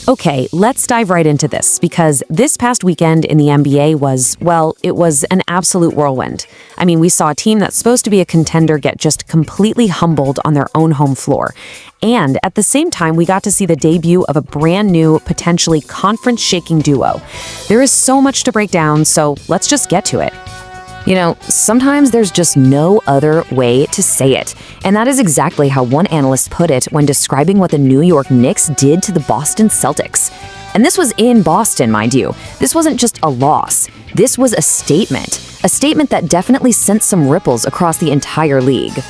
Okay, let's dive right into this because this past weekend in the NBA was, well, it was an absolute whirlwind. I mean, we saw a team that's supposed to be a contender get just completely humbled on their own home floor. And at the same time, we got to see the debut of a brand new, potentially conference-shaking duo. There is so much to break down, so let's just get to it. You know, sometimes there's just no other way to say it. And that is exactly how one analyst put it when describing what the New York Knicks did to the Boston Celtics. And this was in Boston, mind you. This wasn't just a loss. This was a statement that definitely sent some ripples across the entire league.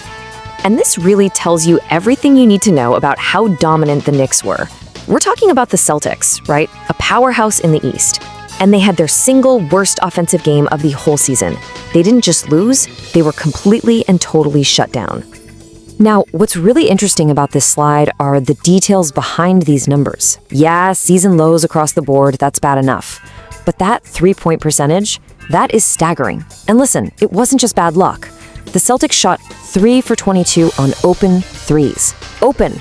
And this really tells you everything you need to know about how dominant the Knicks were. We're talking about the Celtics, right? A powerhouse in the East. And they had their single worst offensive game of the whole season. They didn't just lose, they were completely and totally shut down. Now, what's really interesting about this slide are the details behind these numbers. Yeah, season lows across the board, that's bad enough. But that three-point percentage, that is staggering. And listen, it wasn't just bad luck. The Celtics shot 3 for 22 on open threes. Open!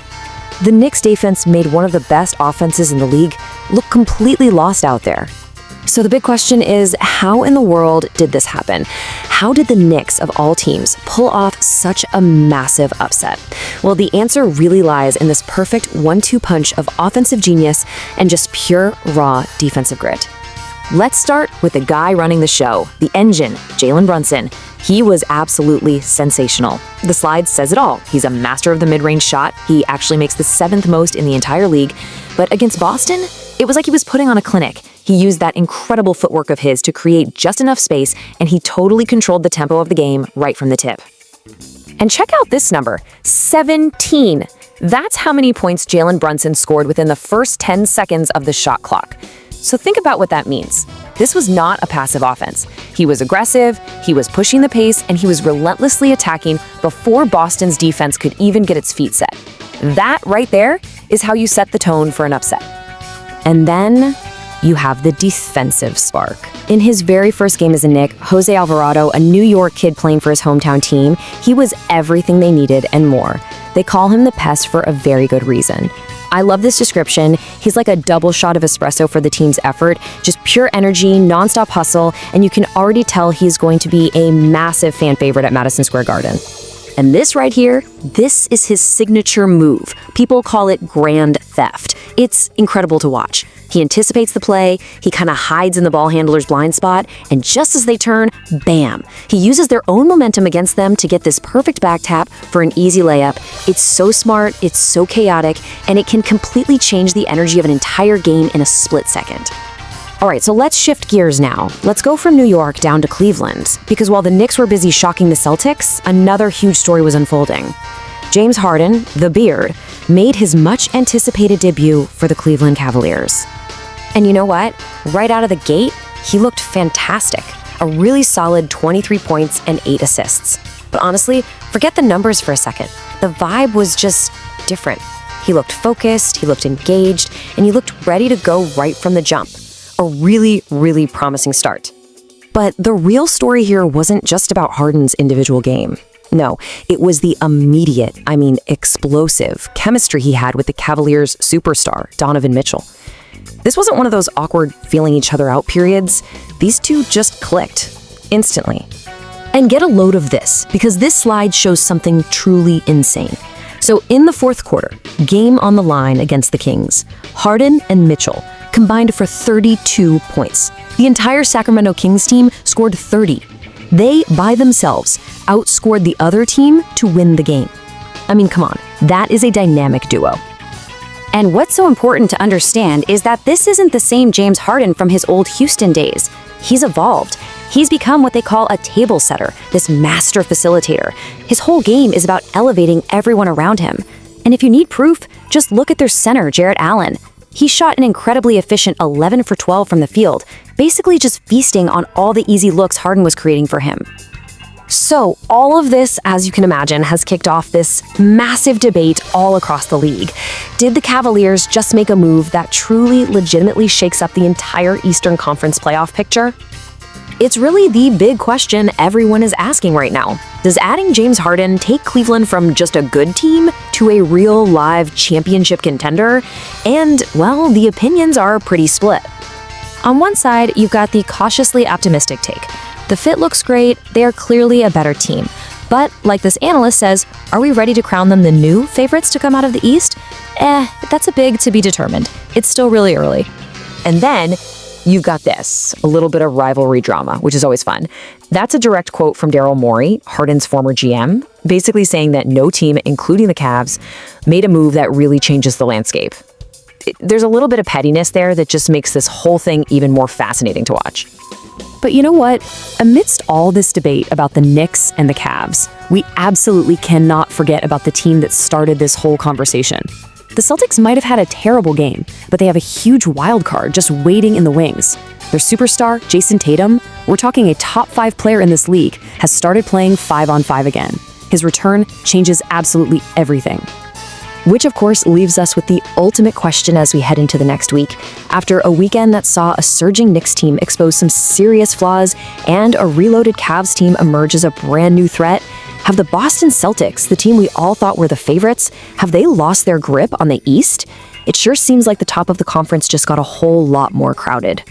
The Knicks defense made one of the best offenses in the league look completely lost out there. So the big question is, how in the world did this happen? How did the Knicks, of all teams, pull off such a massive upset? Well, the answer really lies in this perfect 1-2 punch of offensive genius and just pure, raw defensive grit. Let's start with the guy running the show, the engine, Jalen Brunson. He was absolutely sensational. The slide says it all. He's a master of the mid-range shot. He actually makes the 7th most in the entire league. But against Boston, it was like he was putting on a clinic. He used that incredible footwork of his to create just enough space, and he totally controlled the tempo of the game right from the tip. And check out this number, 17. That's how many points Jalen Brunson scored within the first 10 seconds of the shot clock. So think about what that means. This was not a passive offense. He was aggressive, he was pushing the pace, and he was relentlessly attacking before Boston's defense could even get its feet set. That right there is how you set the tone for an upset. And then you have the defensive spark. In his very first game as a Knick, Jose Alvarado, a New York kid playing for his hometown team, he was everything they needed and more. They call him the Pest for a very good reason. I love this description. He's like a double shot of espresso for the team's effort, just pure energy, nonstop hustle, and you can already tell he's going to be a massive fan favorite at Madison Square Garden. And this right here, this is his signature move. People call it grand theft. It's incredible to watch. He anticipates the play, he kind of hides in the ball handler's blind spot, and just as they turn, bam! He uses their own momentum against them to get this perfect back tap for an easy layup. It's so smart, it's so chaotic, and it can completely change the energy of an entire game in a split second. All right, so let's shift gears now. Let's go from New York down to Cleveland, because while the Knicks were busy shocking the Celtics, another huge story was unfolding. James Harden, the Beard, made his much-anticipated debut for the Cleveland Cavaliers. And you know what? Right out of the gate, he looked fantastic. A really solid 23 points and 8 assists. But honestly, forget the numbers for a second. The vibe was just different. He looked focused, he looked engaged, and he looked ready to go right from the jump. A really, really promising start. But the real story here wasn't just about Harden's individual game. No, it was the immediate, explosive chemistry he had with the Cavaliers' superstar, Donovan Mitchell. This wasn't one of those awkward feeling each other out periods. These two just clicked instantly. And get a load of this, because this slide shows something truly insane. So in the fourth quarter, game on the line against the Kings, Harden and Mitchell combined for 32 points. The entire Sacramento Kings team scored 30. They, by themselves, outscored the other team to win the game. Come on, that is a dynamic duo. And what's so important to understand is that this isn't the same James Harden from his old Houston days. He's evolved. He's become what they call a table setter, this master facilitator. His whole game is about elevating everyone around him. And if you need proof, just look at their center, Jarrett Allen. He shot an incredibly efficient 11 for 12 from the field, basically just feasting on all the easy looks Harden was creating for him. So all of this, as you can imagine, has kicked off this massive debate all across the league. Did the Cavaliers just make a move that truly, legitimately shakes up the entire Eastern Conference playoff picture? It's really the big question everyone is asking right now. Does adding James Harden take Cleveland from just a good team to a real live championship contender? And, well, the opinions are pretty split. On one side, you've got the cautiously optimistic take. The fit looks great, they are clearly a better team. But, like this analyst says, are we ready to crown them the new favorites to come out of the East? That's a big to be determined. It's still really early. And then you've got this, a little bit of rivalry drama, which is always fun. That's a direct quote from Daryl Morey, Harden's former GM, basically saying that no team, including the Cavs, made a move that really changes the landscape. There's a little bit of pettiness there that just makes this whole thing even more fascinating to watch. But you know what? Amidst all this debate about the Knicks and the Cavs, we absolutely cannot forget about the team that started this whole conversation. The Celtics might have had a terrible game, but they have a huge wild card just waiting in the wings. Their superstar, Jayson Tatum, we're talking a top 5 player in this league, has started playing 5-on-5 again. His return changes absolutely everything. Which, of course, leaves us with the ultimate question as we head into the next week. After a weekend that saw a surging Knicks team expose some serious flaws and a reloaded Cavs team emerge as a brand new threat, have the Boston Celtics, the team we all thought were the favorites, have they lost their grip on the East? It sure seems like the top of the conference just got a whole lot more crowded.